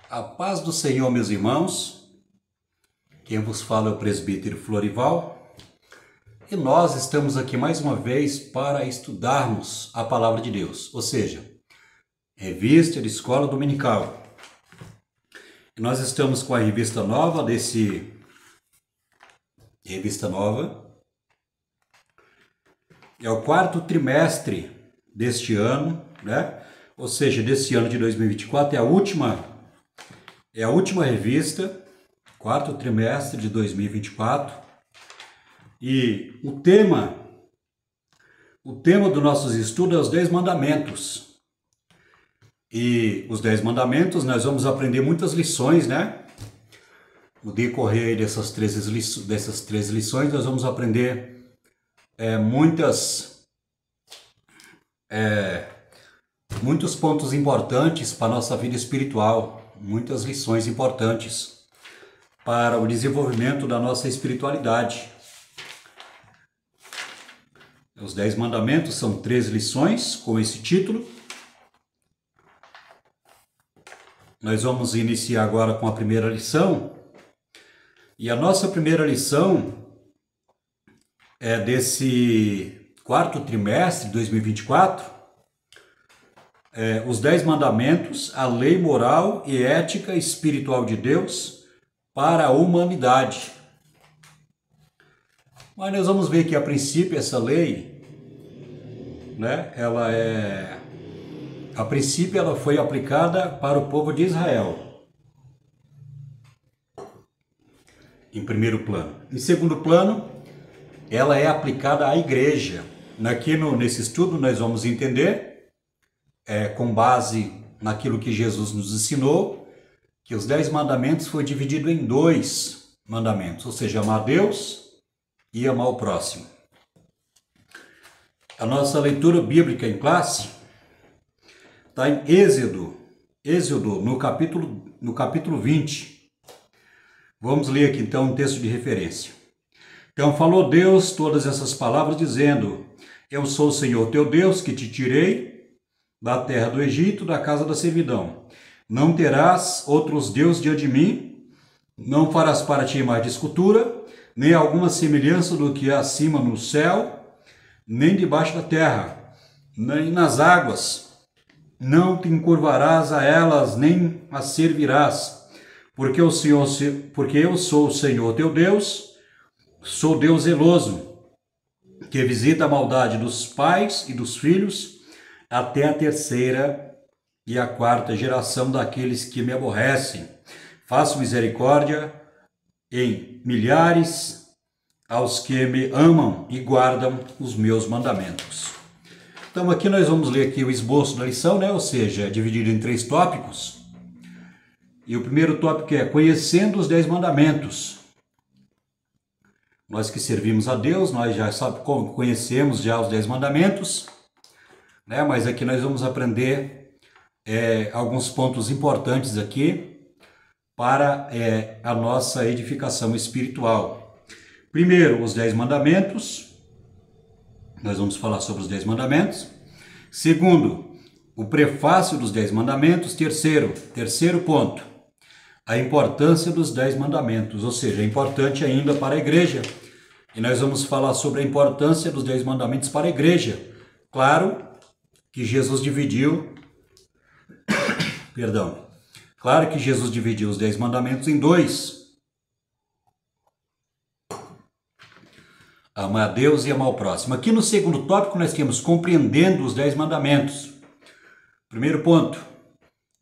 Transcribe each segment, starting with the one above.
A paz do Senhor, meus irmãos. Quem vos fala é o presbítero Florival. E nós estamos aqui mais uma vez para estudarmos a Palavra de Deus, ou seja, revista de escola dominical. E nós estamos com a revista nova É o quarto trimestre deste ano, né? Ou seja, desse ano de 2024, é a última revista, quarto trimestre de 2024. E o tema dos nossos estudos é os 10 mandamentos. E os 10 mandamentos, nós vamos aprender muitas lições, né? No decorrer dessas 13 lições, nós vamos aprender muitos pontos importantes para a nossa vida espiritual, muitas lições importantes para o desenvolvimento da nossa espiritualidade. Os 10 mandamentos são 13 lições com esse título. Nós vamos iniciar agora com a primeira lição. E a nossa primeira lição é desse quarto trimestre de 2024. Os 10 mandamentos, a lei moral e ética espiritual de Deus para a humanidade. Mas nós vamos ver que a princípio essa lei, né, a princípio ela foi aplicada para o povo de Israel, em primeiro plano. Em segundo plano, ela é aplicada à igreja. Aqui nesse estudo nós vamos entender, com base naquilo que Jesus nos ensinou, que os 10 mandamentos foi dividido em 2 mandamentos, ou seja, amar a Deus e amar o próximo. A nossa leitura bíblica em classe está em Êxodo no capítulo 20. Vamos ler aqui então um texto de referência. Então falou Deus todas essas palavras dizendo: Eu sou o Senhor teu Deus que te tirei da terra do Egito, da casa da servidão. Não terás outros deuses diante de mim, não farás para ti imagem de escultura, nem alguma semelhança do que há acima no céu, nem debaixo da terra, nem nas águas. Não te encurvarás a elas, nem as servirás, porque eu sou o Senhor teu Deus, sou Deus zeloso, que visita a maldade dos pais e dos filhos, até a 3ª e a 4ª geração daqueles que me aborrecem. Faço misericórdia em milhares aos que me amam e guardam os meus mandamentos. Então aqui nós vamos ler aqui o esboço da lição, né? Ou seja, é dividido em 3 tópicos. E o primeiro tópico é conhecendo os 10 mandamentos. Nós que servimos a Deus, nós já conhecemos já os 10 mandamentos, né? Mas aqui nós vamos aprender alguns pontos importantes aqui para a nossa edificação espiritual. Primeiro, os 10 mandamentos. Nós vamos falar sobre os 10 mandamentos. Segundo, o prefácio dos 10 mandamentos. Terceiro ponto, a importância dos 10 mandamentos, ou seja, é importante ainda para a igreja. E nós vamos falar sobre a importância dos 10 mandamentos para a igreja. Claro que Jesus dividiu os 10 mandamentos em 2. Amar a Deus e amar o próximo. Aqui no segundo tópico nós temos compreendendo os 10 mandamentos. Primeiro ponto,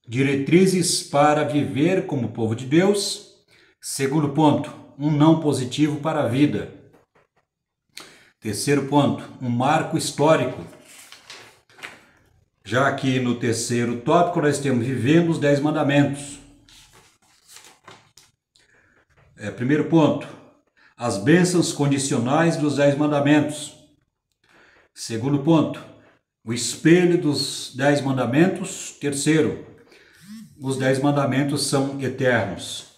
diretrizes para viver como povo de Deus. Segundo ponto, um não positivo para a vida. Terceiro ponto, um marco histórico. Já aqui no terceiro tópico nós temos vivendo os 10 mandamentos. Primeiro ponto, as bênçãos condicionais dos 10 mandamentos. Segundo ponto, o espelho dos 10 mandamentos. Terceiro, os 10 mandamentos são eternos.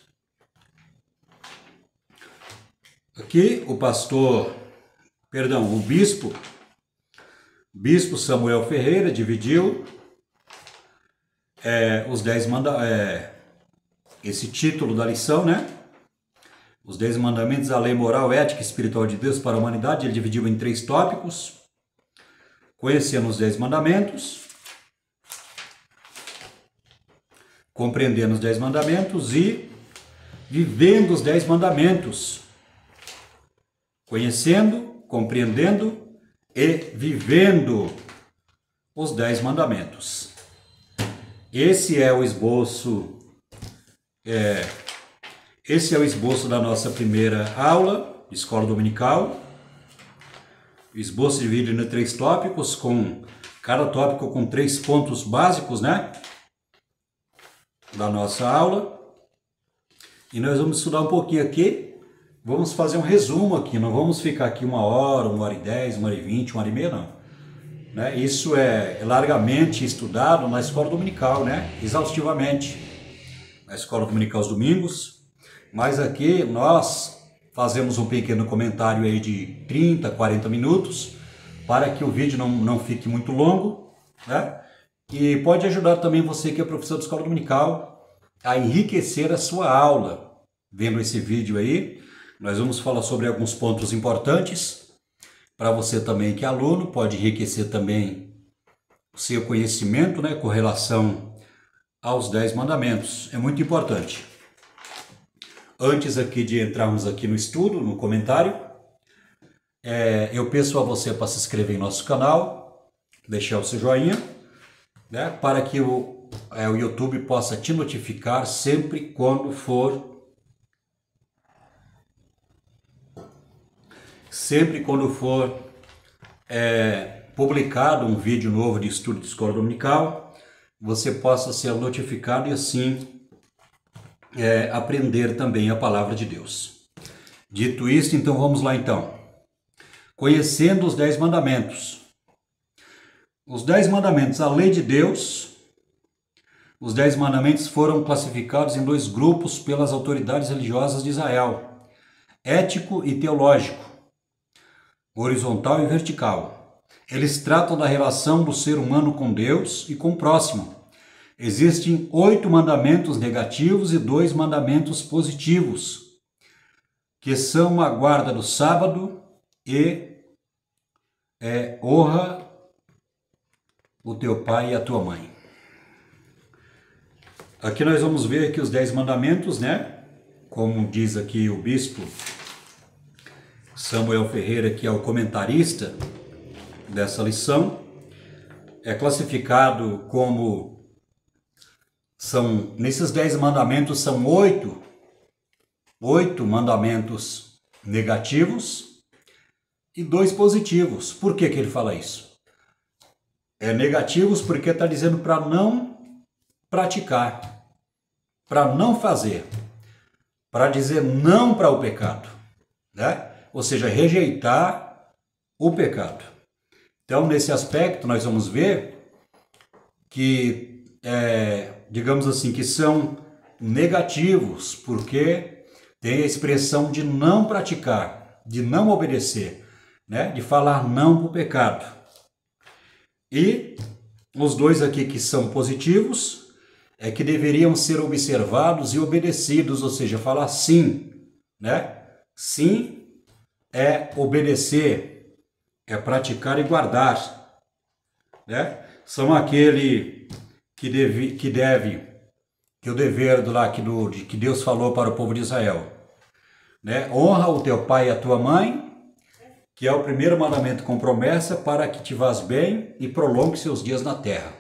Aqui o bispo Samuel Ferreira dividiu esse título da lição, né? Os 10 mandamentos, a lei moral, ética e espiritual de Deus para a humanidade. Ele dividiu em 3 tópicos. Conhecendo os 10 mandamentos, compreendendo os 10 mandamentos e vivendo os 10 mandamentos. Conhecendo, compreendendo e vivendo os 10 mandamentos. Esse é o esboço da nossa primeira aula de escola dominical. O esboço dividido em 3 tópicos, com cada tópico com 3 pontos básicos, né? Da nossa aula. E nós vamos estudar um pouquinho aqui. Vamos fazer um resumo aqui. Não vamos ficar aqui 1 hora, 1h10, 1h20, 1h30, não. Né? Isso é largamente estudado na escola dominical, né? Exaustivamente. Na escola dominical aos domingos. Mas aqui nós fazemos um pequeno comentário aí de 30, 40 minutos, para que o vídeo não fique muito longo, né? E pode ajudar também você que é professor de escola dominical a enriquecer a sua aula. Vendo esse vídeo aí, nós vamos falar sobre alguns pontos importantes, para você também que é aluno, pode enriquecer também o seu conhecimento, né, com relação aos 10 mandamentos. É muito importante. Antes aqui de entrarmos aqui no estudo, no comentário, eu peço a você para se inscrever em nosso canal, deixar o seu joinha, né, para que o YouTube possa te notificar sempre quando for publicado um vídeo novo de estudo de escola dominical, você possa ser notificado e assim aprender também a palavra de Deus. Dito isto, então vamos lá então. Conhecendo os 10 mandamentos. Os 10 mandamentos, a lei de Deus, os 10 mandamentos foram classificados em 2 grupos pelas autoridades religiosas de Israel: ético e teológico, horizontal e vertical. Eles tratam da relação do ser humano com Deus e com o próximo. Existem 8 mandamentos negativos e 2 mandamentos positivos, que são a guarda do sábado e honra o teu pai e a tua mãe. Aqui nós vamos ver aqui os 10 mandamentos, né? Como diz aqui o bispo Samuel Ferreira, que é o comentarista dessa lição, é classificado como nesses 10 mandamentos são 8 mandamentos negativos e 2 positivos. Por que ele fala isso? Negativos porque está dizendo para não praticar, para não fazer, para dizer não para o pecado, né? Ou seja, rejeitar o pecado. Então, nesse aspecto, nós vamos ver que digamos assim, que são negativos, porque tem a expressão de não praticar, de não obedecer, né? De falar não para o pecado. E os 2 aqui que são positivos, que deveriam ser observados e obedecidos, ou seja, falar sim, né? Sim é obedecer, é praticar e guardar, né? São aquele que o dever que Deus falou para o povo de Israel, né? Honra o teu pai e a tua mãe, que é o primeiro mandamento com promessa, para que te vás bem e prolongue seus dias na terra.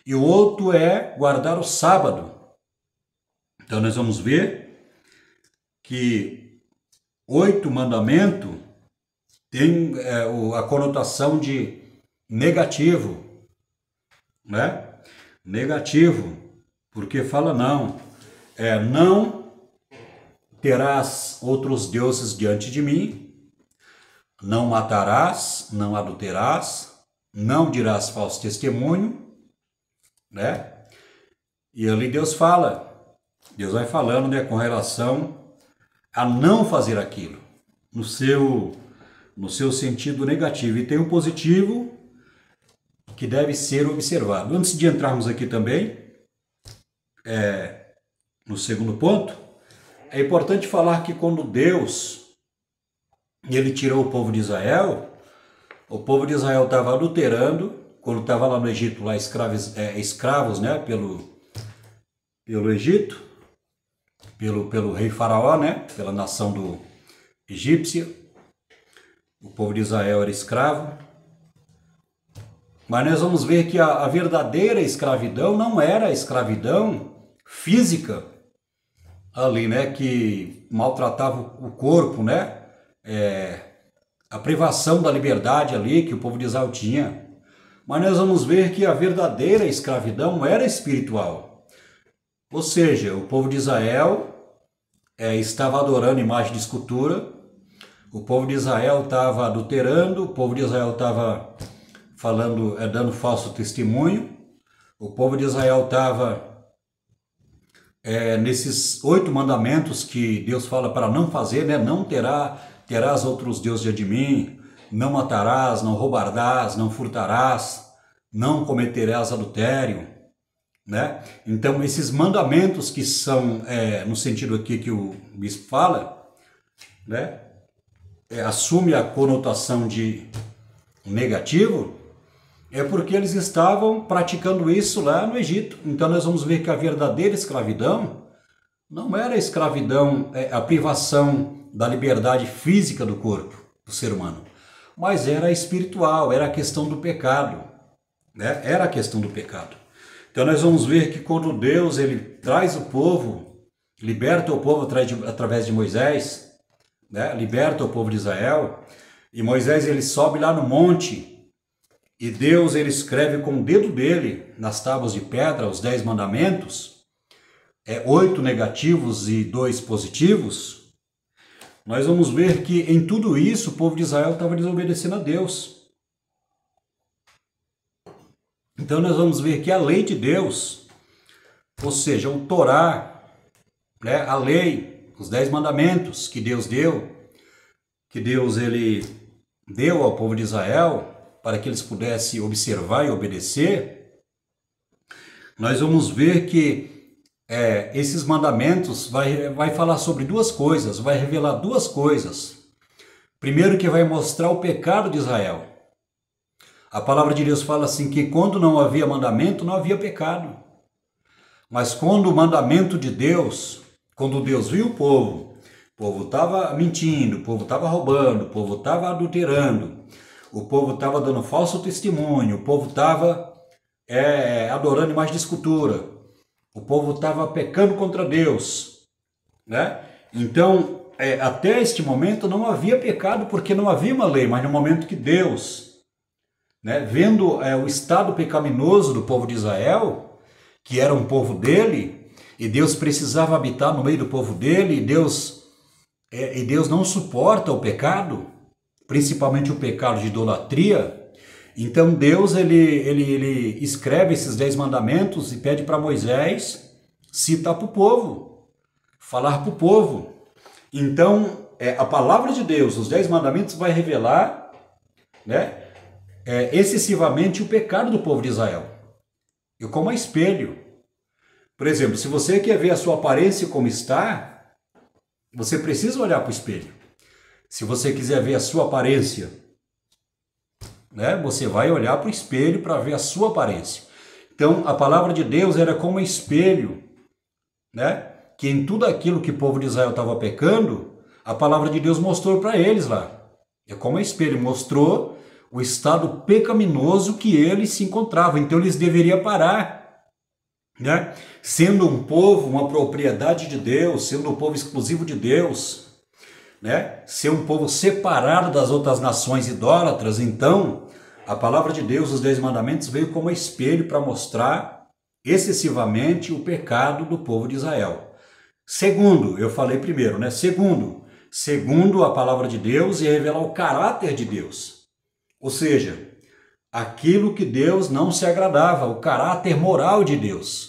E o outro é guardar o sábado. Então nós vamos ver que 8 mandamentos tem a conotação de negativo, né? Negativo, porque fala não terás outros deuses diante de mim, não matarás, não adulterarás, não dirás falso testemunho, né? E ali Deus vai falando, né, com relação a não fazer aquilo, no seu sentido negativo. E tem um positivo que deve ser observado. Antes de entrarmos aqui também no segundo ponto, é importante falar que quando Deus ele tirou o povo de Israel, o povo de Israel estava adulterando, quando estava lá no Egito, lá escravos, né, pelo Egito, pelo rei Faraó, né, pela nação do egípcia. O povo de Israel era escravo. Mas nós vamos ver que a verdadeira escravidão não era a escravidão física ali, né, que maltratava o corpo, né, a privação da liberdade ali que o povo de Israel tinha. Mas nós vamos ver que a verdadeira escravidão era espiritual. Ou seja, o povo de Israel estava adorando imagem de escultura, o povo de Israel estava adulterando, o povo de Israel estava dando falso testemunho, o povo de Israel estava nesses 8 mandamentos que Deus fala para não fazer, né? Não terás outros deuses diante de mim, não matarás, não roubarás, não furtarás, não cometerás adultério, né? Então, esses mandamentos que são, no sentido aqui que o bispo fala, né? Assume a conotação de negativo, é porque eles estavam praticando isso lá no Egito. Então, nós vamos ver que a verdadeira escravidão não era a escravidão, a privação da liberdade física do corpo do ser humano, mas era espiritual, era a questão do pecado, né? Era a questão do pecado. Então nós vamos ver que quando Deus ele traz o povo, liberta o povo através de Moisés, né? Liberta o povo de Israel, e Moisés ele sobe lá no monte, e Deus ele escreve com o dedo dele nas tábuas de pedra os 10 mandamentos, 8 negativos e 2 positivos. Nós vamos ver que em tudo isso o povo de Israel estava desobedecendo a Deus. Então nós vamos ver que a lei de Deus, ou seja, o Torá, né, a lei, os 10 mandamentos que Deus deu, que Deus ele deu ao povo de Israel para que eles pudessem observar e obedecer, nós vamos ver que esses mandamentos vai falar sobre 2 coisas, vai revelar 2 coisas. Primeiro, que vai mostrar o pecado de Israel. A palavra de Deus fala assim que quando não havia mandamento, não havia pecado. Mas quando o mandamento de Deus, quando Deus viu o povo estava mentindo, o povo estava roubando, o povo estava adulterando, o povo estava dando falso testemunho, o povo estava adorando imagem de escultura, o povo estava pecando contra Deus, né? Então, até este momento não havia pecado porque não havia uma lei, mas no momento que Deus, né, vendo o estado pecaminoso do povo de Israel, que era um povo dele, e Deus precisava habitar no meio do povo dele, e Deus não suporta o pecado, principalmente o pecado de idolatria. Então Deus ele escreve esses 10 mandamentos e pede para Moisés citar para o povo, falar para o povo. Então a palavra de Deus, os 10 mandamentos vai revelar, né, excessivamente o pecado do povo de Israel. E como espelho. Por exemplo, se você quer ver a sua aparência como está, você precisa olhar para o espelho. Se você quiser ver a sua aparência, né, você vai olhar para o espelho para ver a sua aparência. Então, a palavra de Deus era como um espelho, né, que em tudo aquilo que o povo de Israel estava pecando, a palavra de Deus mostrou para eles lá. É como um espelho, mostrou o estado pecaminoso que eles se encontravam. Então, eles deveriam parar, né? Sendo um povo, uma propriedade de Deus, sendo um povo exclusivo de Deus, né? Ser um povo separado das outras nações idólatras. Então, a palavra de Deus, os 10 mandamentos, veio como espelho para mostrar excessivamente o pecado do povo de Israel. Segundo, eu falei primeiro, né? Segundo a palavra de Deus, ia revelar o caráter de Deus. Ou seja, aquilo que Deus não se agradava, o caráter moral de Deus.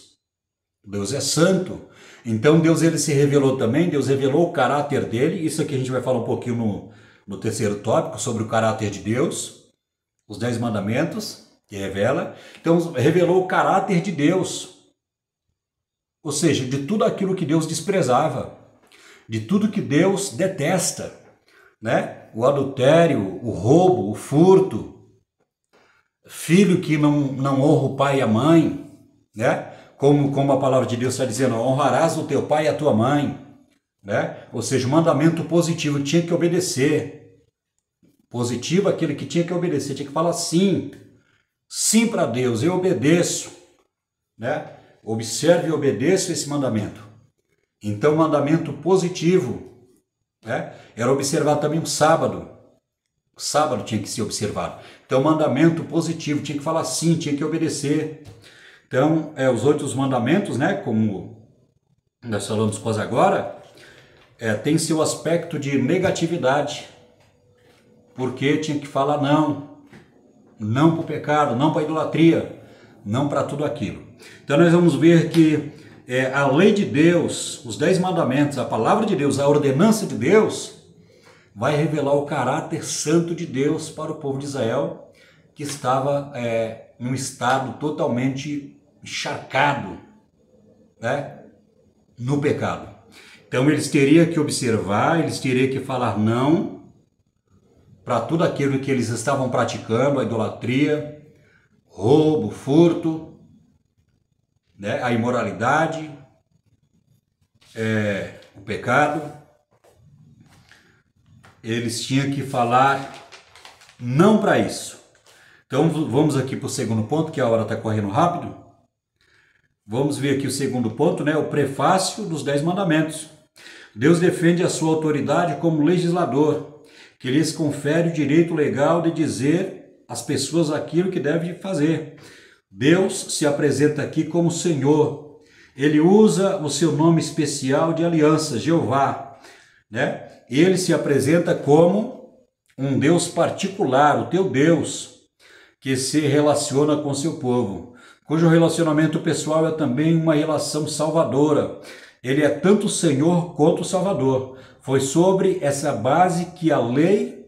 Deus é santo. Então Deus ele se revelou também, Deus revelou o caráter dele. Isso aqui a gente vai falar um pouquinho no terceiro tópico, sobre o caráter de Deus. Os 10 mandamentos que revela. Então revelou o caráter de Deus. ou seja, de tudo aquilo que Deus desprezava, de tudo que Deus detesta, né? O adultério, o roubo, o furto, filho que não honra o pai e a mãe, né? Como a palavra de Deus está dizendo, honrarás o teu pai e a tua mãe, né? Ou seja, o mandamento positivo tinha que obedecer. Positivo, aquele que tinha que obedecer, tinha que falar sim. Sim para Deus, eu obedeço, né? Observe e obedeço esse mandamento. Então, mandamento positivo, né? Era observar também o sábado. O sábado tinha que ser observado. Então, mandamento positivo, tinha que falar sim, tinha que obedecer. Então, os outros mandamentos, né? Como nós falamos quase agora, tem seu aspecto de negatividade. Porque tinha que falar não. Não para o pecado, não para a idolatria, não para tudo aquilo. Então nós vamos ver que a lei de Deus, os 10 mandamentos, a palavra de Deus, a ordenança de Deus, vai revelar o caráter santo de Deus para o povo de Israel, que estava em um estado totalmente encharcado, né, no pecado. Então eles teriam que observar, eles teriam que falar não para tudo aquilo que eles estavam praticando, a idolatria, roubo, furto, né, a imoralidade, o pecado. Eles tinham que falar não para isso. Então vamos aqui para o segundo ponto, que a hora está correndo rápido. Vamos ver aqui o segundo ponto, né, o prefácio dos 10 mandamentos. Deus defende a sua autoridade como legislador, que lhes confere o direito legal de dizer às pessoas aquilo que devem fazer. Deus se apresenta aqui como Senhor. Ele usa o seu nome especial de aliança, Jeová, né? Ele se apresenta como um Deus particular, o teu Deus, que se relaciona com seu povo, cujo relacionamento pessoal é também uma relação salvadora. Ele é tanto Senhor quanto Salvador. Foi sobre essa base que a lei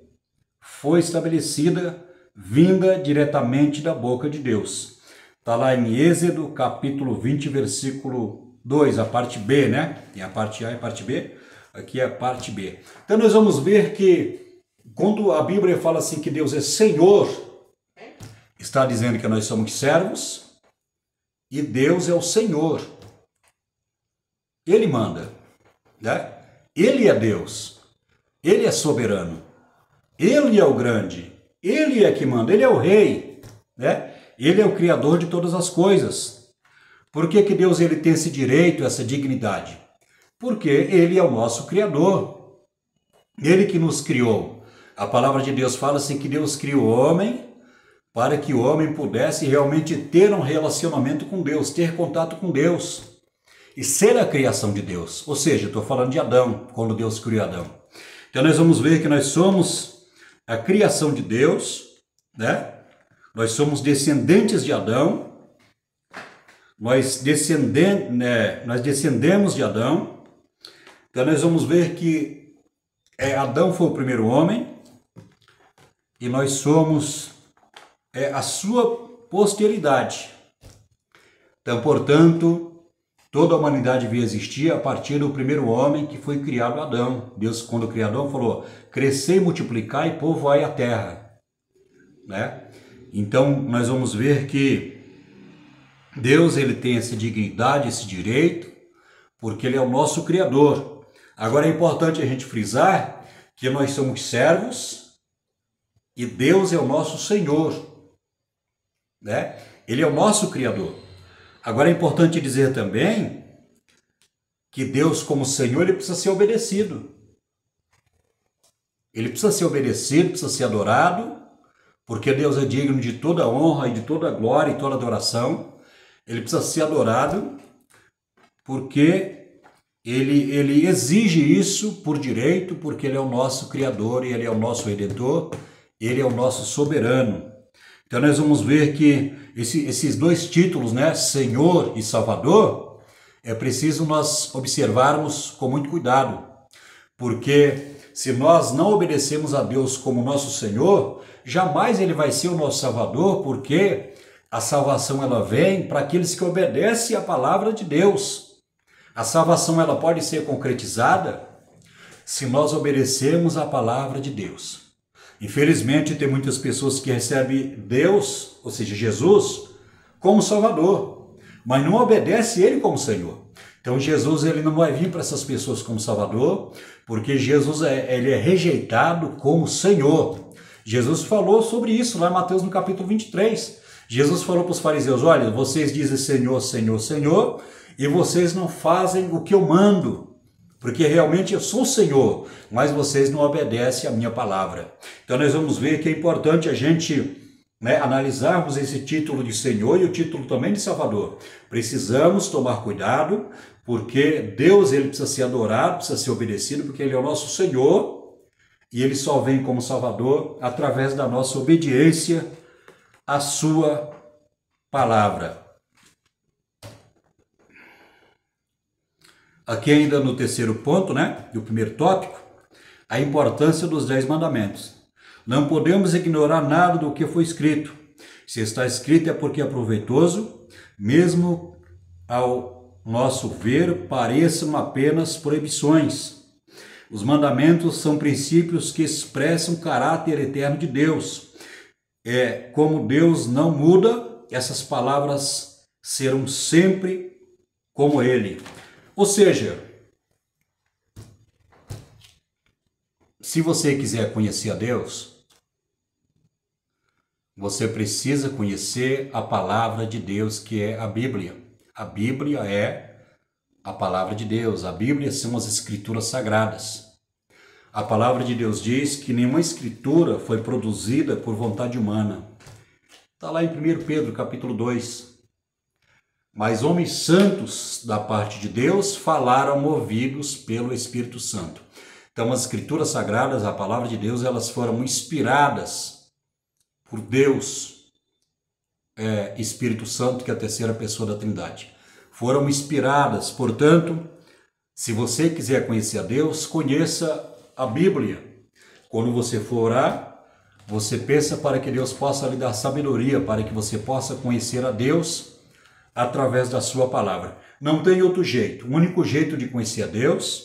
foi estabelecida, vinda diretamente da boca de Deus. Está lá em Êxodo, capítulo 20, versículo 2, a parte B, né? Tem a parte A e a parte B, aqui é a parte B. Então nós vamos ver que quando a Bíblia fala assim que Deus é Senhor, está dizendo que nós somos servos e Deus é o Senhor. Ele manda, né? Ele é Deus, Ele é soberano, Ele é o grande, Ele é que manda, Ele é o rei, né? Ele é o criador de todas as coisas. Por que Deus ele tem esse direito, essa dignidade? Porque Ele é o nosso criador, Ele que nos criou. A palavra de Deus fala assim que Deus criou o homem para que o homem pudesse realmente ter um relacionamento com Deus, ter contato com Deus. E ser a criação de Deus, ou seja, estou falando de Adão, quando Deus criou Adão. Então nós vamos ver que nós somos a criação de Deus, né? Nós somos descendentes de Adão, nós descendemos de Adão. Então nós vamos ver que Adão foi o primeiro homem e nós somos a sua posteridade. Então, portanto, toda a humanidade veio existir a partir do primeiro homem que foi criado, Adão. Deus, quando criou Adão, falou, crescei, multiplicai e povoai a terra, né? Então, nós vamos ver que Deus ele tem essa dignidade, esse direito, porque Ele é o nosso Criador. Agora é importante a gente frisar que nós somos servos e Deus é o nosso Senhor, né? Ele é o nosso Criador. Agora é importante dizer também que Deus, como Senhor, Ele precisa ser obedecido. Ele precisa ser obedecido, precisa ser adorado, porque Deus é digno de toda honra e de toda glória e toda adoração. Ele precisa ser adorado porque ele exige isso por direito, porque Ele é o nosso Criador e Ele é o nosso Redentor, Ele é o nosso soberano. Então nós vamos ver que esses dois títulos, né, Senhor e Salvador, é preciso nós observarmos com muito cuidado, porque se nós não obedecemos a Deus como nosso Senhor, jamais Ele vai ser o nosso Salvador, porque a salvação ela vem para aqueles que obedecem a palavra de Deus. A salvação ela pode ser concretizada se nós obedecermos a palavra de Deus. Infelizmente, tem muitas pessoas que recebem Deus, ou seja, Jesus, como Salvador, mas não obedece Ele como Senhor. Então, Jesus ele não vai vir para essas pessoas como Salvador, porque Jesus ele é rejeitado como Senhor. Jesus falou sobre isso lá em Mateus no capítulo 23. Jesus falou para os fariseus, olha, vocês dizem Senhor, Senhor, Senhor, e vocês não fazem o que eu mando. Porque realmente eu sou o Senhor, mas vocês não obedecem a minha palavra. Então nós vamos ver que é importante a gente analisarmos esse título de Senhor e o título também de Salvador. Precisamos tomar cuidado, porque Deus ele precisa ser adorado, precisa ser obedecido, porque Ele é o nosso Senhor e Ele só vem como Salvador através da nossa obediência à sua palavra. Aqui ainda no terceiro ponto, do primeiro tópico, a importância dos 10 mandamentos. Não podemos ignorar nada do que foi escrito. Se está escrito é porque é proveitoso, mesmo ao nosso ver pareçam apenas proibições. Os mandamentos são princípios que expressam o caráter eterno de Deus. Como Deus não muda, essas palavras serão sempre como Ele. Ou seja, se você quiser conhecer a Deus, você precisa conhecer a palavra de Deus, que é a Bíblia. A Bíblia é a palavra de Deus. A Bíblia são as escrituras sagradas. A palavra de Deus diz que nenhuma escritura foi produzida por vontade humana. Está lá em 1 Pedro, capítulo 2. Mas homens santos da parte de Deus falaram movidos pelo Espírito Santo. Então as escrituras sagradas, a palavra de Deus, elas foram inspiradas por Deus, Espírito Santo, que é a terceira pessoa da Trindade. Foram inspiradas, portanto, se você quiser conhecer a Deus, conheça a Bíblia. Quando você for orar, você pensa para que Deus possa lhe dar sabedoria, para que você possa conhecer a Deus através da sua palavra. Não tem outro jeito. O único jeito de conhecer a Deus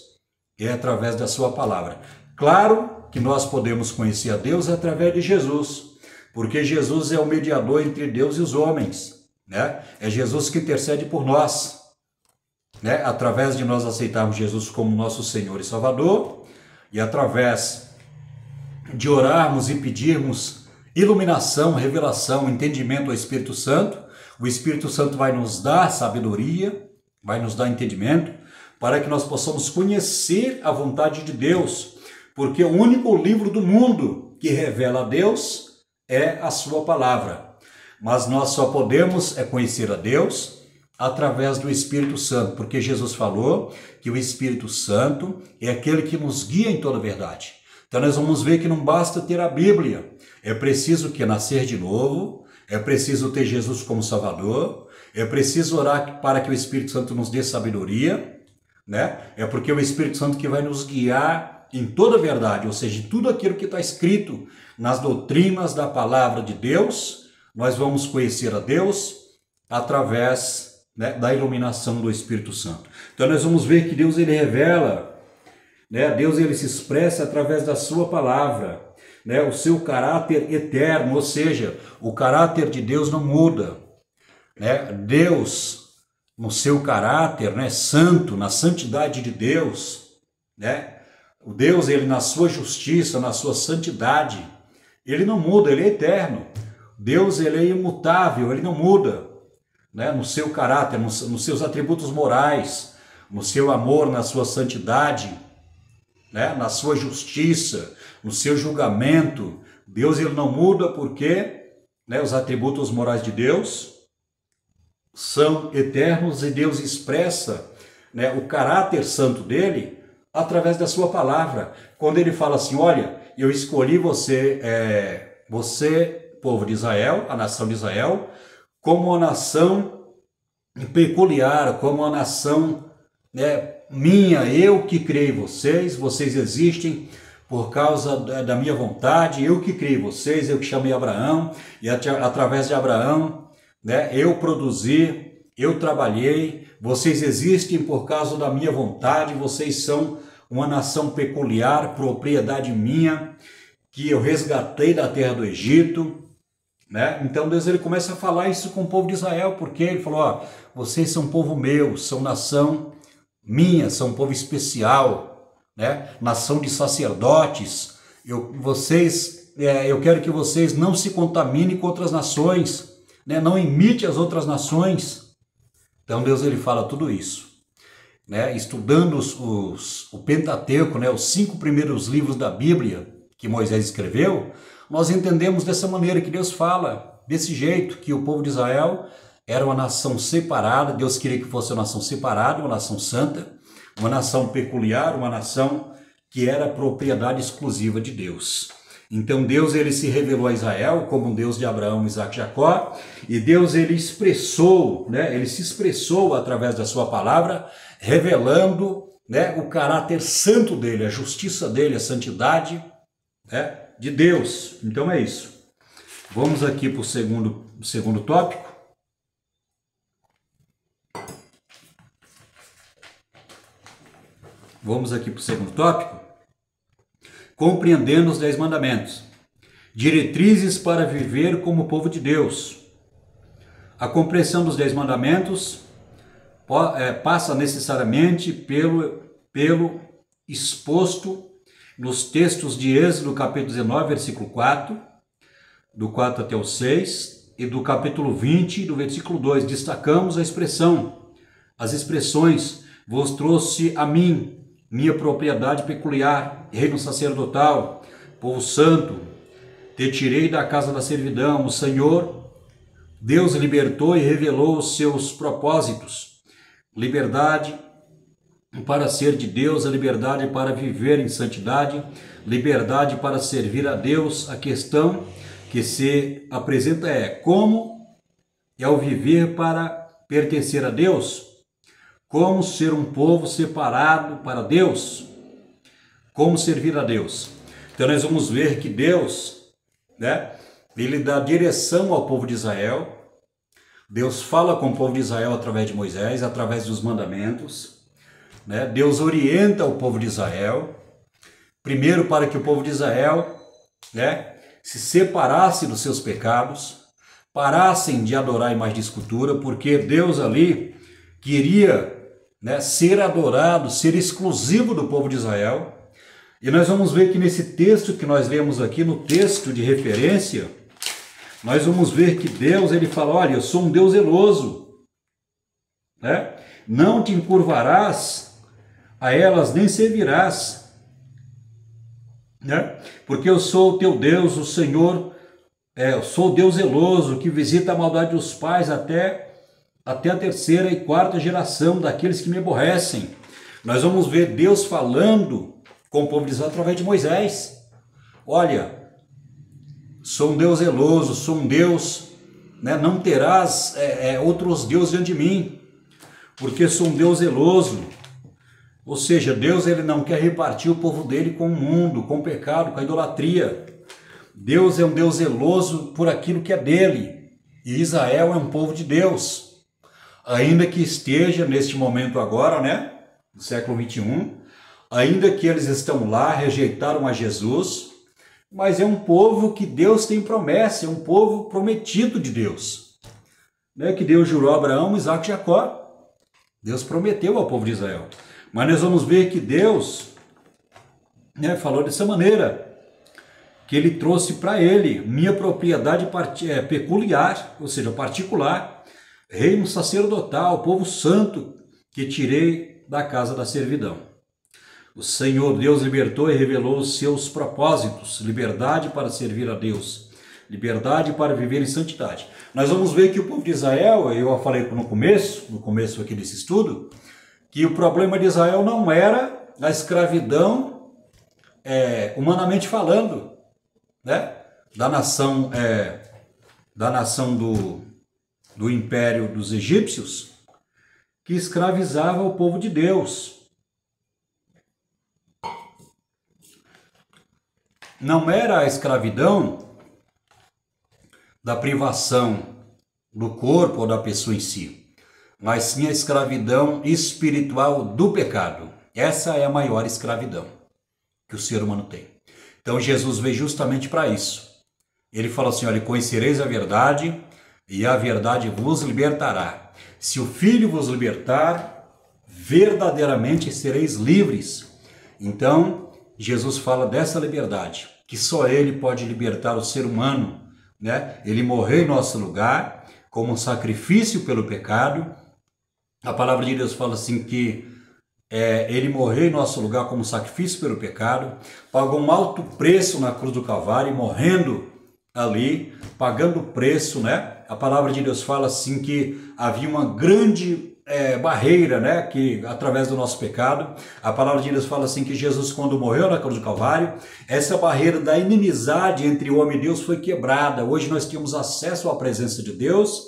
é através da sua palavra. Claro que nós podemos conhecer a Deus através de Jesus, porque Jesus é o mediador entre Deus e os homens, É Jesus que intercede por nós, Através de nós aceitarmos Jesus como nosso Senhor e Salvador, e através de orarmos e pedirmos iluminação, revelação, entendimento ao Espírito Santo, o Espírito Santo vai nos dar sabedoria, vai nos dar entendimento, para que nós possamos conhecer a vontade de Deus, porque o único livro do mundo que revela a Deus é a sua palavra. Mas nós só podemos conhecer a Deus através do Espírito Santo, porque Jesus falou que o Espírito Santo é aquele que nos guia em toda a verdade. Então nós vamos ver que não basta ter a Bíblia, é preciso nascer de novo, é preciso ter Jesus como Salvador, é preciso orar para que o Espírito Santo nos dê sabedoria, É porque é o Espírito Santo que vai nos guiar em toda a verdade, ou seja, tudo aquilo que está escrito nas doutrinas da palavra de Deus, nós vamos conhecer a Deus através da iluminação do Espírito Santo. Então nós vamos ver que Deus ele revela, Deus ele se expressa através da sua palavra, o seu caráter eterno, ou seja, o caráter de Deus não muda, Deus, no seu caráter, santo, na santidade de Deus, o Deus, ele na sua justiça, na sua santidade, ele não muda, ele é eterno. Deus, ele é imutável, ele não muda, no seu caráter, nos seus atributos morais, no seu amor, na sua santidade, na sua justiça, no seu julgamento. Deus ele não muda porque os atributos morais de Deus são eternos e Deus expressa o caráter santo dele através da sua palavra. Quando ele fala assim, olha, eu escolhi você, povo de Israel, a nação de Israel, como uma nação peculiar, como uma nação minha, eu que criei vocês, vocês existem por causa da minha vontade, eu que criei vocês, eu que chamei Abraão, e através de Abraão, eu produzi eu trabalhei, vocês existem por causa da minha vontade, vocês são uma nação peculiar, propriedade minha, que eu resgatei da terra do Egito, né? Então Deus ele começa a falar isso com o povo de Israel, porque ele falou, ó, vocês são povo meu, são nação minha, são povo especial, né? Nação de sacerdotes, eu quero que vocês não se contaminem com outras nações, né? Não imite as outras nações. Então Deus ele fala tudo isso, né? Estudando o Pentateuco, né? Os 5 primeiros livros da Bíblia que Moisés escreveu, nós entendemos dessa maneira que Deus fala, desse jeito, que o povo de Israel era uma nação separada, Deus queria que fosse uma nação separada, uma nação santa, uma nação peculiar, uma nação que era propriedade exclusiva de Deus. Então Deus ele se revelou a Israel como um Deus de Abraão, Isaque e Jacó, e Deus ele expressou, né, ele se expressou através da sua palavra, revelando, né, o caráter santo dele, a justiça dele, a santidade, né, de Deus. Então é isso. Vamos aqui para o segundo tópico. Vamos aqui para o segundo tópico. Compreendendo os 10 mandamentos. Diretrizes para viver como povo de Deus. A compreensão dos 10 mandamentos passa necessariamente pelo exposto nos textos de Êxodo, capítulo 19, versículo 4, do 4 até o 6, e do capítulo 20, do versículo 2. Destacamos as expressões, vos trouxe a mim, minha propriedade peculiar, reino sacerdotal, povo santo, te tirei da casa da servidão. O Senhor, Deus libertou e revelou os seus propósitos, liberdade para ser de Deus, a liberdade para viver em santidade, liberdade para servir a Deus. A questão que se apresenta é como é o viver para pertencer a Deus, como ser um povo separado para Deus, como servir a Deus. Então nós vamos ver que Deus, né, ele dá direção ao povo de Israel, Deus fala com o povo de Israel através de Moisés, através dos mandamentos, né? Deus orienta o povo de Israel, primeiro para que o povo de Israel, né, se separasse dos seus pecados, parassem de adorar a imagem de escultura, porque Deus ali queria, né, ser adorado, ser exclusivo do povo de Israel. E nós vamos ver que nesse texto que nós lemos aqui, no texto de referência, nós vamos ver que Deus ele fala, olha, eu sou um Deus zeloso, né? Não te encurvarás a elas nem servirás, né? Porque eu sou o teu Deus, o Senhor, eu sou o Deus zeloso, que visita a maldade dos pais até a 3ª e 4ª geração daqueles que me aborrecem. Nós vamos ver Deus falando com o povo de Israel através de Moisés. Olha, sou um Deus zeloso, sou um Deus, né, não terás outros deuses diante de mim, porque sou um Deus zeloso. Ou seja, Deus ele não quer repartir o povo dele com o mundo, com o pecado, com a idolatria. Deus é um Deus zeloso por aquilo que é dele. E Israel é um povo de Deus. Ainda que esteja neste momento agora, né, do século 21, ainda que eles estão lá, rejeitaram a Jesus, mas é um povo que Deus tem promessa, é um povo prometido de Deus, né, que Deus jurou a Abraão, Isaque e Jacó. Deus prometeu ao povo de Israel. Mas nós vamos ver que Deus, né, falou dessa maneira, que ele trouxe para ele minha propriedade peculiar, ou seja, particular, reino sacerdotal, povo santo, que tirei da casa da servidão. O Senhor Deus libertou e revelou os seus propósitos, liberdade para servir a Deus, liberdade para viver em santidade. Nós vamos ver que o povo de Israel, eu falei no começo aqui desse estudo, que o problema de Israel não era a escravidão, humanamente falando, né, da nação do império dos egípcios, que escravizava o povo de Deus. Não era a escravidão da privação do corpo ou da pessoa em si, mas sim a escravidão espiritual do pecado. Essa é a maior escravidão que o ser humano tem. Então Jesus veio justamente para isso. Ele falou assim, olha, conhecereis a verdade e a verdade vos libertará. Se o Filho vos libertar, verdadeiramente sereis livres. Então, Jesus fala dessa liberdade, que só Ele pode libertar o ser humano, né? Ele morreu em nosso lugar como um sacrifício pelo pecado. A palavra de Deus fala assim que Ele morreu em nosso lugar como sacrifício pelo pecado, pagou um alto preço na cruz do Calvário, morrendo ali, pagando o preço, né? A palavra de Deus fala assim que havia uma grande barreira, né? Que através do nosso pecado, a palavra de Deus fala assim que Jesus, quando morreu na cruz do Calvário, essa barreira da inimizade entre o homem e Deus foi quebrada. Hoje nós temos acesso à presença de Deus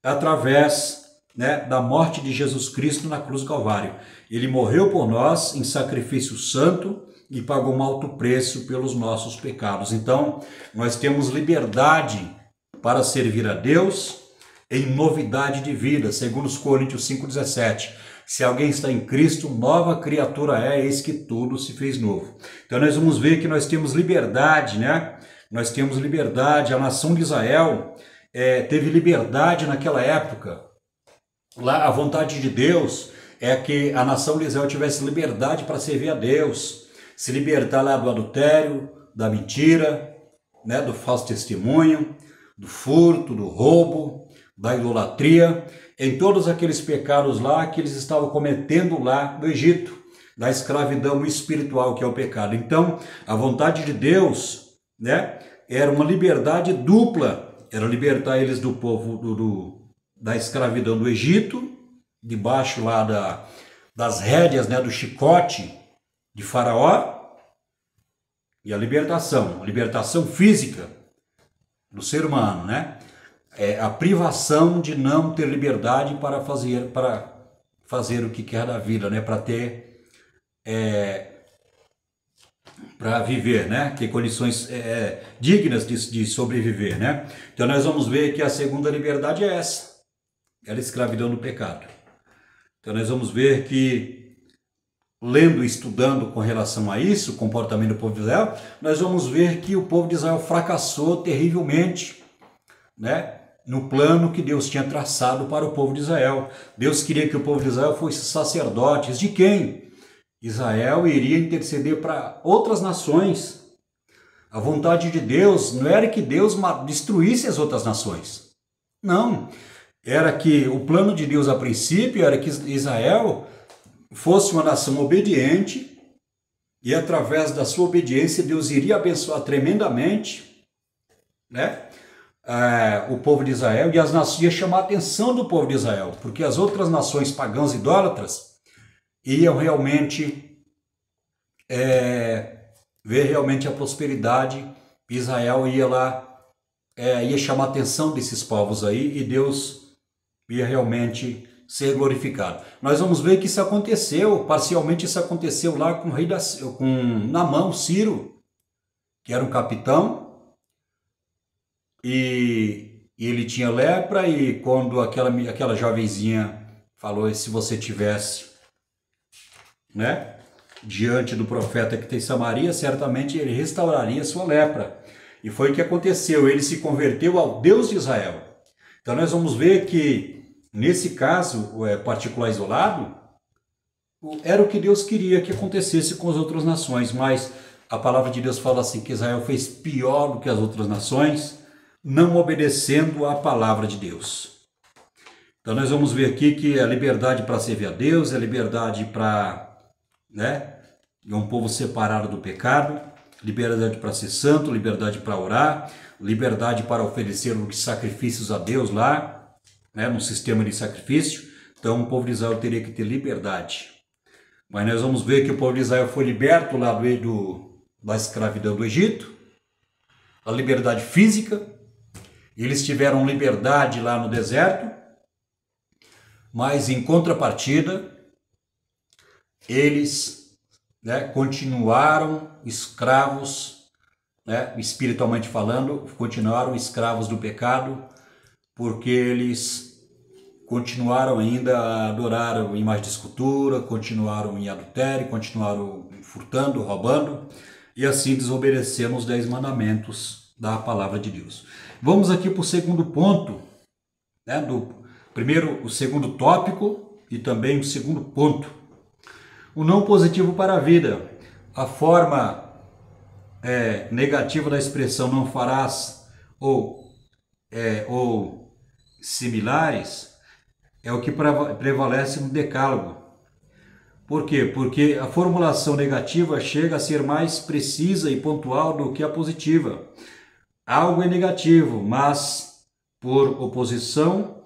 através, né, da morte de Jesus Cristo na cruz do Calvário. Ele morreu por nós em sacrifício santo e pagou um alto preço pelos nossos pecados. Então, nós temos liberdade para servir a Deus em novidade de vida, segundo os Coríntios 5,17. Se alguém está em Cristo, nova criatura é, eis que tudo se fez novo. Então, nós vamos ver que nós temos liberdade, né? Nós temos liberdade. A nação de Israel teve liberdade naquela época. Lá, a vontade de Deus é que a nação de Israel tivesse liberdade para servir a Deus, se libertar lá do adultério, da mentira, né, do falso testemunho, do furto, do roubo, da idolatria, em todos aqueles pecados lá que eles estavam cometendo lá no Egito, da escravidão espiritual que é o pecado. Então, a vontade de Deus, né, era uma liberdade dupla, era libertar eles do povo da escravidão do Egito, debaixo lá das rédeas, né, do chicote de Faraó, e a libertação física do ser humano, né? A privação de não ter liberdade para fazer o que quer da vida, né? Para ter, para viver, né? Ter condições dignas de sobreviver, né? Então nós vamos ver que a segunda liberdade é essa, é a escravidão do pecado. Então nós vamos ver que, lendo e estudando com relação a isso, o comportamento do povo de Israel, nós vamos ver que o povo de Israel fracassou terrivelmente, né, no plano que Deus tinha traçado para o povo de Israel. Deus queria que o povo de Israel fosse sacerdotes de quem? Israel iria interceder para outras nações. A vontade de Deus não era que Deus destruísse as outras nações. Não. Era que o plano de Deus a princípio era que Israel fosse uma nação obediente e através da sua obediência Deus iria abençoar tremendamente, né, o povo de Israel, e as nações ia chamar a atenção do povo de Israel, porque as outras nações pagãs idólatras iam realmente ver realmente a prosperidade. Israel ia lá, ia chamar a atenção desses povos aí, e Deus ia realmente ser glorificado. Nós vamos ver que isso aconteceu, parcialmente isso aconteceu lá com o rei com Naamã, Ciro, que era um capitão, e ele tinha lepra, e quando aquela jovenzinha falou, se você tivesse, né, diante do profeta que tem Samaria, certamente ele restauraria sua lepra. E foi o que aconteceu, ele se converteu ao Deus de Israel. Então nós vamos ver que, nesse caso particular isolado, era o que Deus queria que acontecesse com as outras nações, mas a palavra de Deus fala assim que Israel fez pior do que as outras nações, não obedecendo à palavra de Deus. Então nós vamos ver aqui que a liberdade para servir a Deus, a liberdade para, né, um povo separado do pecado, liberdade para ser santo, liberdade para orar, liberdade para oferecer sacrifícios a Deus lá, né, no sistema de sacrifício. Então o povo de Israel teria que ter liberdade. Mas nós vamos ver que o povo de Israel foi liberto lá da escravidão do Egito, a liberdade física. Eles tiveram liberdade lá no deserto, mas em contrapartida, eles, né, continuaram escravos, né, espiritualmente falando, continuaram escravos do pecado, porque eles continuaram ainda a adorar a imagem de escultura, continuaram em adultério, continuaram furtando, roubando e assim desobedeceram os 10 mandamentos da palavra de Deus. Vamos aqui para o segundo ponto, né, o segundo tópico e também o segundo ponto. O não positivo para a vida. A forma negativa da expressão não farás ou similares é o que prevalece no decálogo. Por quê? Porque a formulação negativa chega a ser mais precisa e pontual do que a positiva. Algo é negativo, mas por oposição,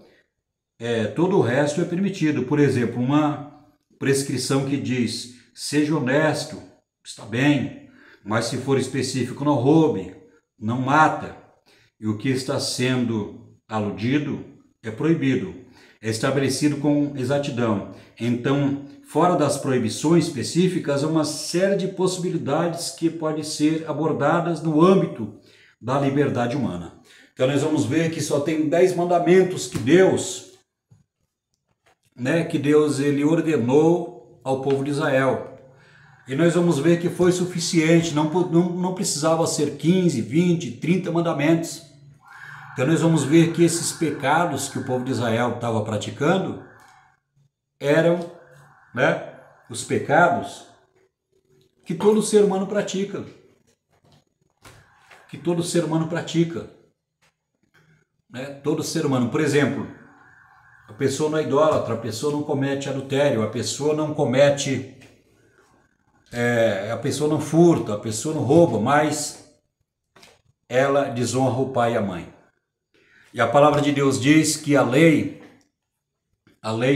todo o resto é permitido. Por exemplo, uma prescrição que diz, seja honesto, está bem, mas se for específico, não roube, não mata. E o que está sendo aludido é proibido, é estabelecido com exatidão. Então, fora das proibições específicas, há uma série de possibilidades que podem ser abordadas no âmbito da liberdade humana. Então, nós vamos ver que só tem 10 mandamentos que Deus ele ordenou ao povo de Israel. E nós vamos ver que foi suficiente, não precisava ser 15, 20, 30 mandamentos. Então nós vamos ver que esses pecados que o povo de Israel estava praticando eram os pecados que todo ser humano pratica. Que todo ser humano pratica. Todo ser humano, por exemplo, a pessoa não é idólatra, a pessoa não comete adultério, a pessoa não comete, a pessoa não furta, a pessoa não rouba, mas ela desonra o pai e a mãe. E a palavra de Deus diz que a lei,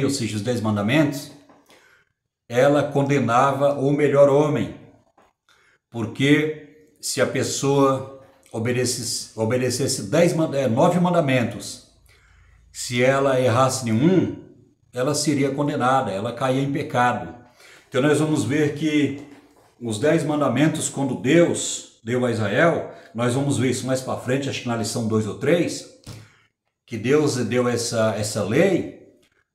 ou seja, os 10 mandamentos, ela condenava o melhor homem, porque se a pessoa obedecesse 9 mandamentos, se ela errasse nenhum, ela seria condenada, ela caía em pecado. Então nós vamos ver que os 10 mandamentos, quando Deus deu a Israel, nós vamos ver isso mais para frente, acho que na lição 2 ou 3, que Deus deu essa lei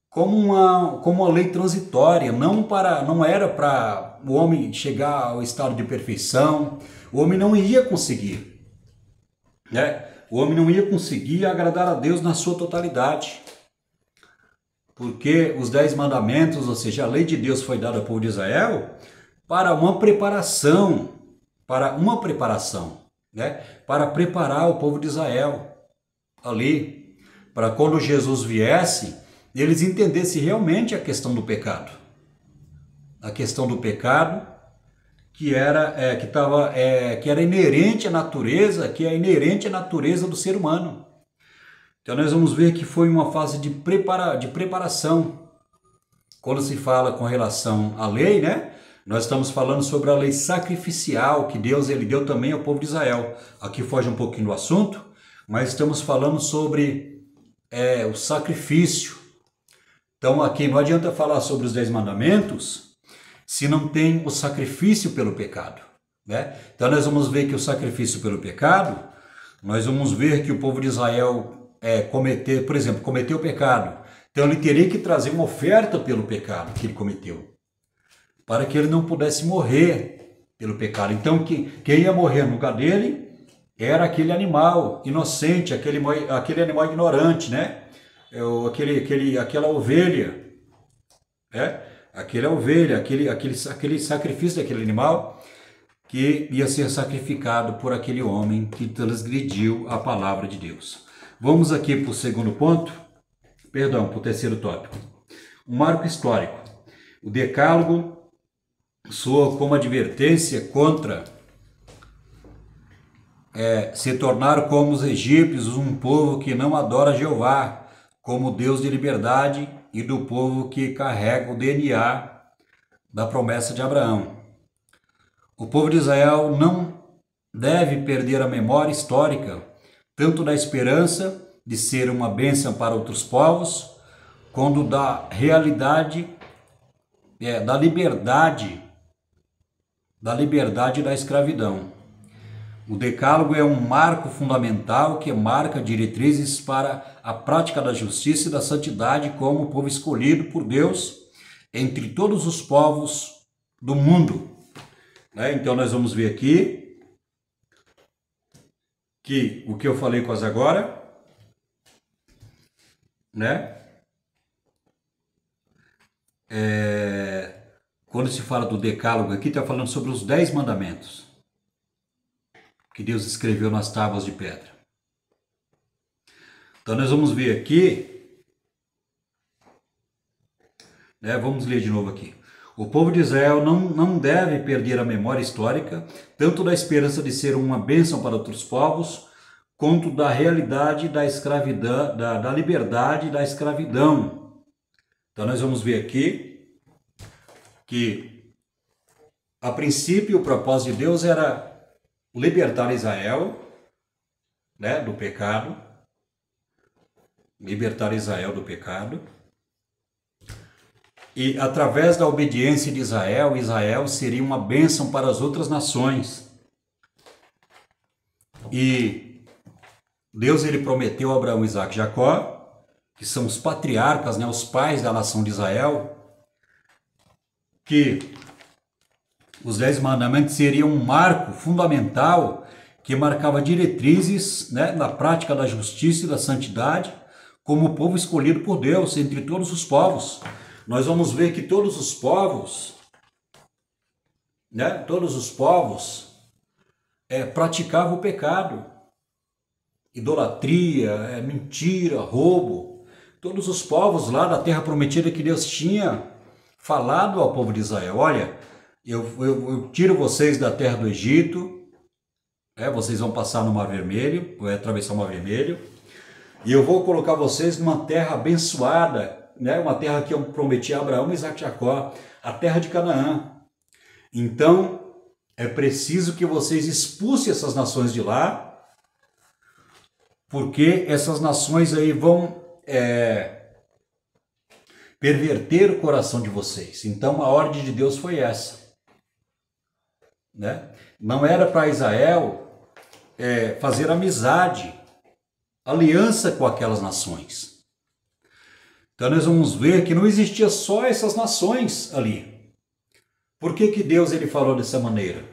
como uma lei transitória, não era para o homem chegar ao estado de perfeição, o homem não ia conseguir, o homem não ia conseguir agradar a Deus na sua totalidade, porque os 10 mandamentos, ou seja, a lei de Deus foi dada ao povo de Israel para uma preparação, para preparar o povo de Israel ali, para quando Jesus viesse, eles entendessem realmente a questão do pecado. A questão do pecado que era inerente à natureza, que é inerente à natureza do ser humano. Então nós vamos ver que foi uma fase de preparação. Quando se fala com relação à lei, nós estamos falando sobre a lei sacrificial que Deus ele deu também ao povo de Israel. Aqui foge um pouquinho do assunto, mas estamos falando sobre o sacrifício. Então aqui não adianta falar sobre os 10 mandamentos se não tem o sacrifício pelo pecado. Então nós vamos ver que o sacrifício pelo pecado, nós vamos ver que o povo de Israel cometeu o pecado. Então ele teria que trazer uma oferta pelo pecado que ele cometeu, para que ele não pudesse morrer pelo pecado. Então quem ia morrer no lugar dele era aquele animal inocente, aquele animal ignorante, aquela ovelha, aquele sacrifício daquele animal que ia ser sacrificado por aquele homem que transgrediu a palavra de Deus. Vamos aqui para o segundo ponto, para o terceiro tópico. Um marco histórico. O Decálogo soa como advertência contra se tornar como os egípcios, um povo que não adora Jeová como Deus de liberdade e do povo que carrega o DNA da promessa de Abraão. O povo de Israel não deve perder a memória histórica, tanto da esperança de ser uma bênção para outros povos, quanto da realidade, da liberdade e da escravidão. O decálogo é um marco fundamental que marca diretrizes para a prática da justiça e da santidade como povo escolhido por Deus entre todos os povos do mundo. Então nós vamos ver aqui que o que eu falei quase agora, quando se fala do decálogo aqui, está falando sobre os 10 mandamentos que Deus escreveu nas tábuas de pedra. Então nós vamos ver aqui, vamos ler de novo aqui. O povo de Israel não deve perder a memória histórica, tanto da esperança de ser uma bênção para outros povos, quanto da realidade da escravidão, da liberdade da escravidão. Então nós vamos ver aqui que, a princípio, o propósito de Deus era libertar Israel, do pecado, libertar Israel do pecado, e através da obediência de Israel, Israel seria uma bênção para as outras nações. E Deus ele prometeu a Abraão, Isaque e Jacó, que são os patriarcas, os pais da nação de Israel, que os 10 mandamentos seriam um marco fundamental que marcava diretrizes na prática da justiça e da santidade como povo escolhido por Deus entre todos os povos. Nós vamos ver que todos os povos, praticavam o pecado, idolatria, mentira, roubo. Todos os povos lá da terra prometida que Deus tinha falado ao povo de Israel: olha, eu tiro vocês da terra do Egito, vocês vão passar no Mar Vermelho, vai atravessar o Mar Vermelho, e eu vou colocar vocês numa terra abençoada, uma terra que eu prometi a Abraão, Isaque e Jacó, a terra de Canaã. Então, é preciso que vocês expulsem essas nações de lá, porque essas nações aí vão perverter o coração de vocês. Então, a ordem de Deus foi essa. Não era para Israel fazer amizade, aliança com aquelas nações. Então nós vamos ver que não existia só essas nações ali. Por que Deus ele falou dessa maneira?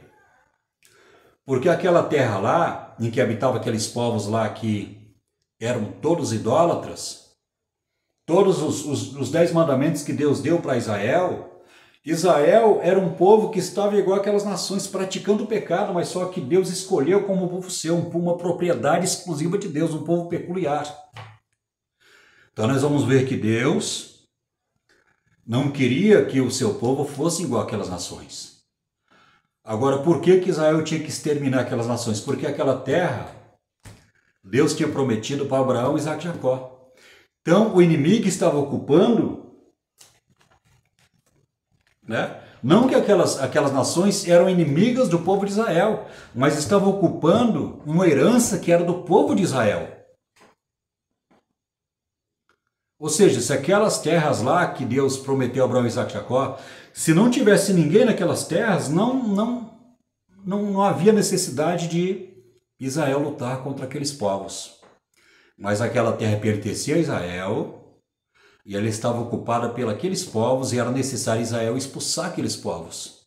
Porque aquela terra lá, em que habitavam aqueles povos lá que eram todos idólatras, todos os 10 mandamentos que Deus deu para Israel, Israel era um povo que estava igual aquelas nações praticando o pecado, mas só que Deus escolheu como povo seu, uma propriedade exclusiva de Deus, um povo peculiar. Então nós vamos ver que Deus não queria que o seu povo fosse igual aquelas nações. Agora, por que Israel tinha que exterminar aquelas nações? Porque aquela terra, Deus tinha prometido para Abraão, Isaque e Jacó. Então, o inimigo estava ocupando, não que aquelas nações eram inimigas do povo de Israel, mas estavam ocupando uma herança que era do povo de Israel. Ou seja, se aquelas terras lá que Deus prometeu a Abraão, Isaque e Jacó, se não tivesse ninguém naquelas terras, não havia necessidade de Israel lutar contra aqueles povos. Mas aquela terra pertencia a Israel e ela estava ocupada por aqueles povos e era necessário Israel expulsar aqueles povos.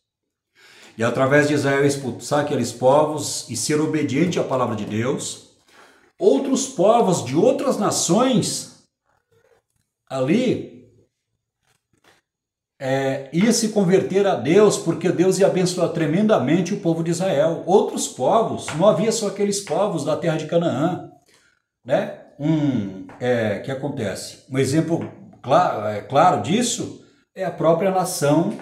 E através de Israel expulsar aqueles povos e ser obediente à palavra de Deus, outros povos de outras nações ali ia se converter a Deus, porque Deus ia abençoar tremendamente o povo de Israel. Outros povos, não havia só aqueles povos da terra de Canaã, que acontece? Um exemplo claro disso é a própria nação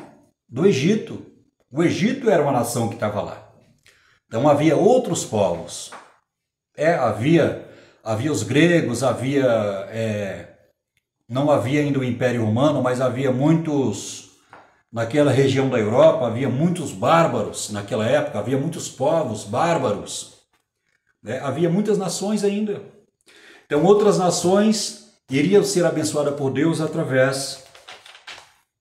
do Egito. O Egito era uma nação que estava lá. Então havia outros povos. Havia os gregos, não havia ainda o Império Romano, mas havia muitos, naquela região da Europa, havia muitos bárbaros naquela época, havia muitos povos bárbaros, havia muitas nações ainda. Então outras nações iriam ser abençoadas por Deus através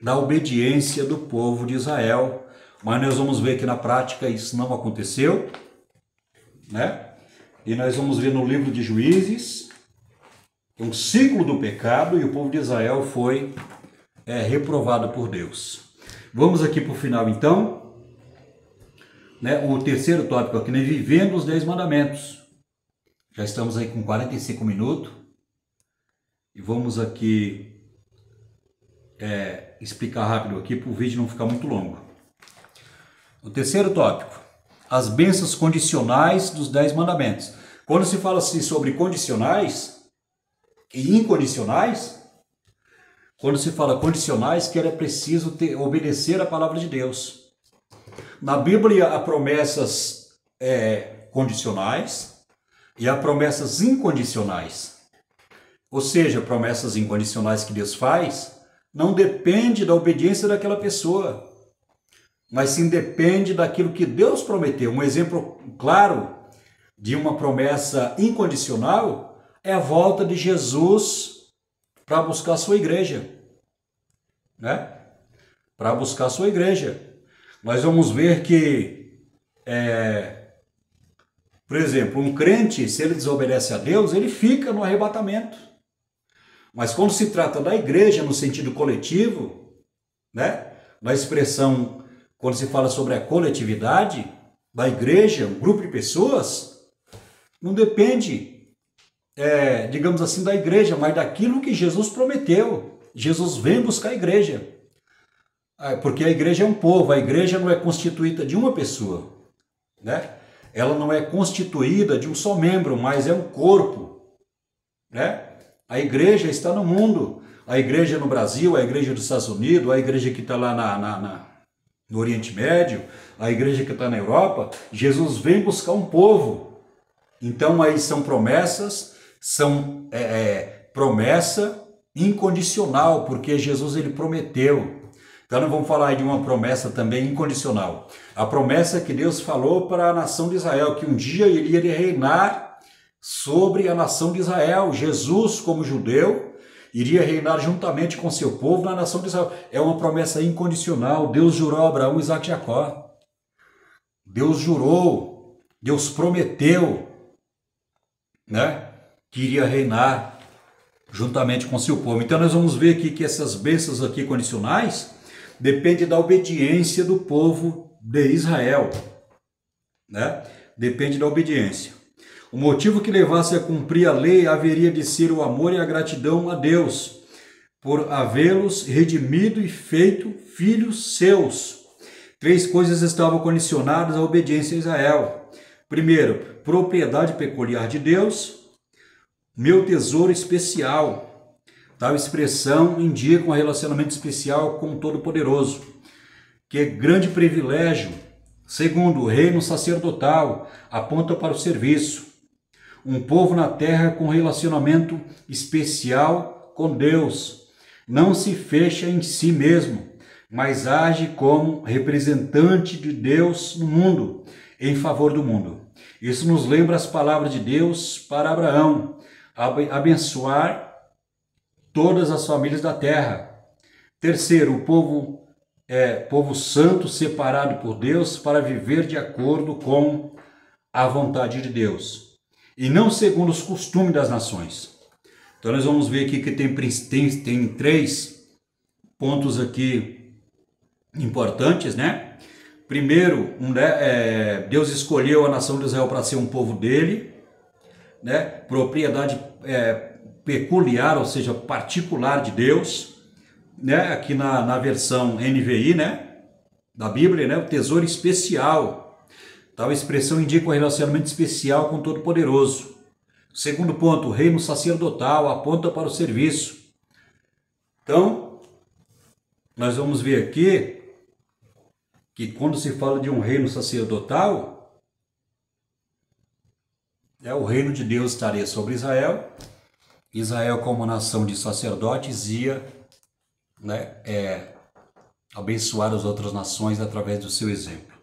da obediência do povo de Israel, mas nós vamos ver que na prática isso não aconteceu. né? E nós vamos ver no livro de Juízes, um ciclo do pecado, e o povo de Israel foi reprovado por Deus. Vamos aqui para o final então, né? O terceiro tópico aqui, né? Vivendo os 10 mandamentos. Já estamos aí com 45 minutos. E vamos aqui explicar rápido aqui para o vídeo não ficar muito longo. O terceiro tópico, as bênçãos condicionais dos 10 mandamentos. Quando se fala assim sobre condicionais e incondicionais, quando se fala condicionais, que era preciso obedecer a palavra de Deus. Na Bíblia há promessas condicionais e há promessas incondicionais. Ou seja, promessas incondicionais que Deus faz não depende da obediência daquela pessoa, mas sim depende daquilo que Deus prometeu. Um exemplo claro de uma promessa incondicional é a volta de Jesus para buscar a sua igreja, né? Para buscar a sua igreja. Nós vamos ver que, por exemplo, um crente, se ele desobedece a Deus, ele fica no arrebatamento. Mas quando se trata da igreja no sentido coletivo, né? Na expressão, quando se fala sobre a coletividade da igreja, um grupo de pessoas, não depende, digamos assim, da igreja, mas daquilo que Jesus prometeu. Jesus vem buscar a igreja. Porque a igreja é um povo, a igreja não é constituída de uma pessoa, né? Ela não é constituída de um só membro, mas é um corpo, né? A igreja está no mundo, a igreja no Brasil, a igreja dos Estados Unidos, a igreja que está lá no Oriente Médio, a igreja que está na Europa. Jesus vem buscar um povo. Então aí são promessas, são promessa incondicional, porque Jesus ele prometeu. Então nós vamos falar aí de uma promessa também incondicional. A promessa que Deus falou para a nação de Israel, que um dia ele iria reinar sobre a nação de Israel. Jesus, como judeu, iria reinar juntamente com seu povo na nação de Israel. É uma promessa incondicional. Deus jurou a Abraão, Isaque e Jacó. Deus jurou, Deus prometeu, né, que iria reinar juntamente com seu povo. Então nós vamos ver aqui que essas bênçãos aqui condicionais dependem da obediência do povo de Israel, né? Depende da obediência. O motivo que levasse a cumprir a lei haveria de ser o amor e a gratidão a Deus, por havê-los redimido e feito filhos seus. 3 coisas estavam condicionadas à obediência a Israel. Primeiro, propriedade peculiar de Deus, meu tesouro especial. Tal expressão indica um relacionamento especial com o Todo-Poderoso, que é grande privilégio. Segundo, o reino sacerdotal aponta para o serviço. Um povo na terra com relacionamento especial com Deus. Não se fecha em si mesmo, mas age como representante de Deus no mundo, em favor do mundo. Isso nos lembra as palavras de Deus para Abraão: abençoar todas as famílias da terra. Terceiro, o povo povo santo, separado por Deus para viver de acordo com a vontade de Deus e não segundo os costumes das nações. Então nós vamos ver aqui que tem 3 pontos aqui importantes, né? Primeiro, Deus escolheu a nação de Israel para ser um povo dele, né? Propriedade peculiar, ou seja, particular de Deus, né? Aqui na versão NVI, né? Da Bíblia, né? O tesouro especial. Tal expressão indica um relacionamento especial com o Todo-Poderoso. Segundo ponto, o reino sacerdotal aponta para o serviço. Então, nós vamos ver aqui que quando se fala de um reino sacerdotal, o reino de Deus estaria sobre Israel. Israel, como nação de sacerdotes, ia, né, abençoar as outras nações através do seu exemplo.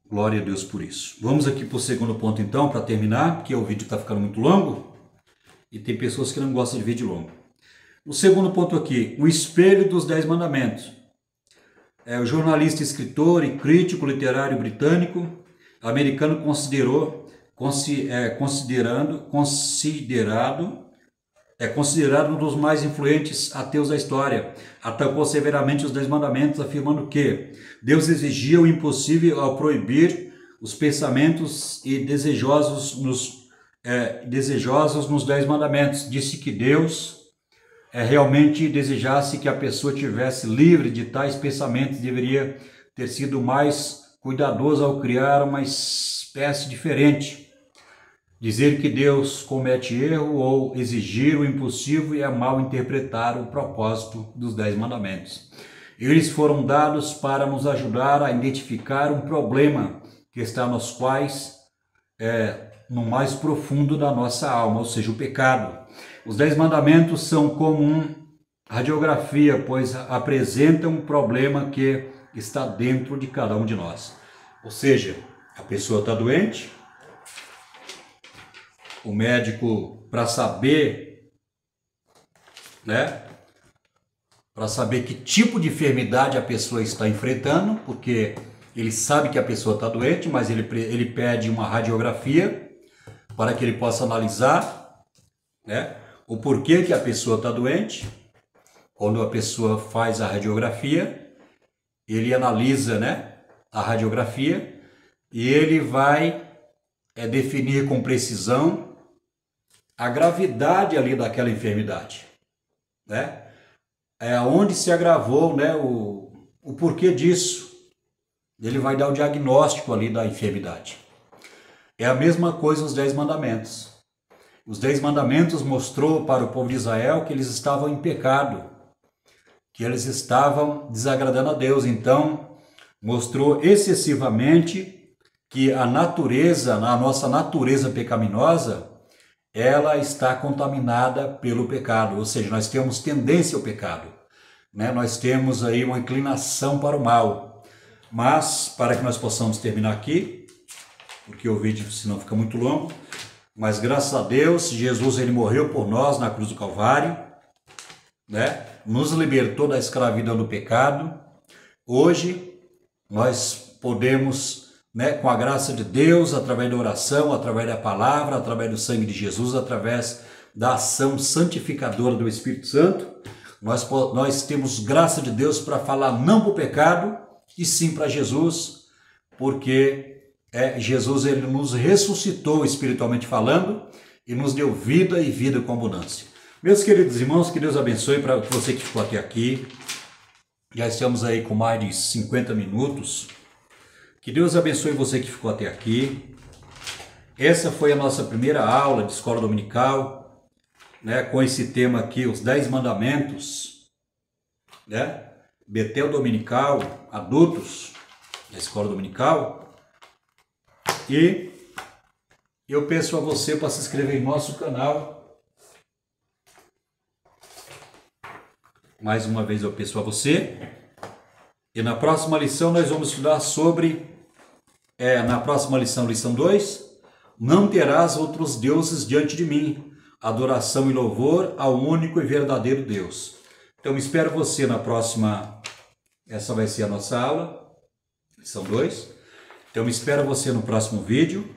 Glória a Deus por isso. Vamos aqui para o segundo ponto então, para terminar, porque o vídeo está ficando muito longo e tem pessoas que não gostam de vídeo longo. O segundo ponto aqui, o espelho dos 10 mandamentos. O jornalista, escritor e crítico literário britânico americano considerado um dos mais influentes ateus da história. Atacou severamente os 10 mandamentos, afirmando que Deus exigia o impossível ao proibir os pensamentos e desejosos nos 10 mandamentos. Disse que Deus realmente desejasse que a pessoa tivesse livre de tais pensamentos, deveria ter sido mais cuidadoso ao criar uma espécie diferente. Dizer que Deus comete erro ou exigir o impossível é mal interpretar o propósito dos 10 mandamentos. Eles foram dados para nos ajudar a identificar um problema que está nos quais, no mais profundo da nossa alma, ou seja, o pecado. Os 10 mandamentos são como uma radiografia, pois apresentam um problema que está dentro de cada um de nós. Ou seja, a pessoa está doente, o médico, para saber, para saber que tipo de enfermidade a pessoa está enfrentando, porque ele sabe que a pessoa está doente, mas ele pede uma radiografia para que ele possa analisar, o porquê que a pessoa está doente. Quando a pessoa faz a radiografia, ele analisa, a radiografia, e ele vai definir com precisão a gravidade ali daquela enfermidade, onde se agravou, o porquê disso. Ele vai dar o diagnóstico ali da enfermidade. É a mesma coisa os 10 mandamentos. Os 10 mandamentos mostrou para o povo de Israel que eles estavam em pecado, que eles estavam desagradando a Deus. Então, mostrou excessivamente que a nossa natureza pecaminosa, ela está contaminada pelo pecado, ou seja, nós temos tendência ao pecado, nós temos aí uma inclinação para o mal. Mas, para que nós possamos terminar aqui, porque o vídeo senão fica muito longo, mas graças a Deus, Jesus ele morreu por nós na cruz do Calvário, nos libertou da escravidão do pecado. Hoje, nós podemos, com a graça de Deus, através da oração, através da palavra, através do sangue de Jesus, através da ação santificadora do Espírito Santo, nós temos graça de Deus para falar não para o pecado, e sim para Jesus, porque Jesus ele nos ressuscitou espiritualmente falando e nos deu vida e vida com abundância. Meus queridos irmãos, que Deus abençoe para você que ficou até aqui. Já estamos aí com mais de 50 minutos. Que Deus abençoe você que ficou até aqui. Essa foi a nossa primeira aula de escola dominical, com esse tema aqui, os 10 mandamentos, Betel Dominical, adultos da escola dominical. E eu peço a você para se inscrever em nosso canal. Mais uma vez eu peço a você. E na próxima lição nós vamos estudar sobre, na próxima lição, lição 2, não terás outros deuses diante de mim, adoração e louvor ao único e verdadeiro Deus. Então espero você na próxima, essa vai ser a nossa aula, lição 2. Então espero você no próximo vídeo,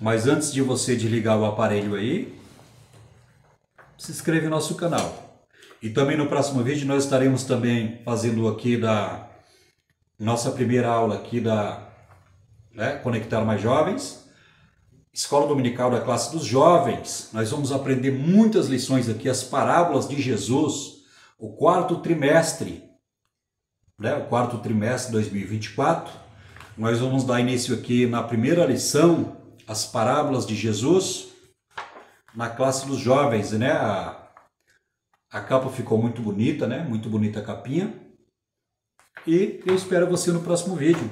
mas antes de você desligar o aparelho aí, se inscreva em nosso canal. E também no próximo vídeo nós estaremos também fazendo aqui da nossa primeira aula aqui da Conectar Mais Jovens, Escola Dominical da Classe dos Jovens. Nós vamos aprender muitas lições aqui, as parábolas de Jesus, o quarto trimestre, o quarto trimestre 2024. Nós vamos dar início aqui na primeira lição, as parábolas de Jesus, na classe dos jovens, A capa ficou muito bonita, Muito bonita a capinha. E eu espero você no próximo vídeo.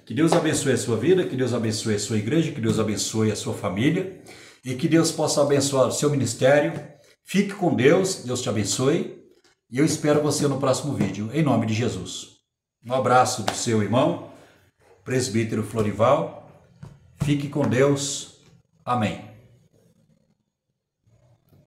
Que Deus abençoe a sua vida, que Deus abençoe a sua igreja, que Deus abençoe a sua família e que Deus possa abençoar o seu ministério. Fique com Deus, Deus te abençoe. E eu espero você no próximo vídeo, em nome de Jesus. Um abraço do seu irmão, presbítero Florival. Fique com Deus. Amém.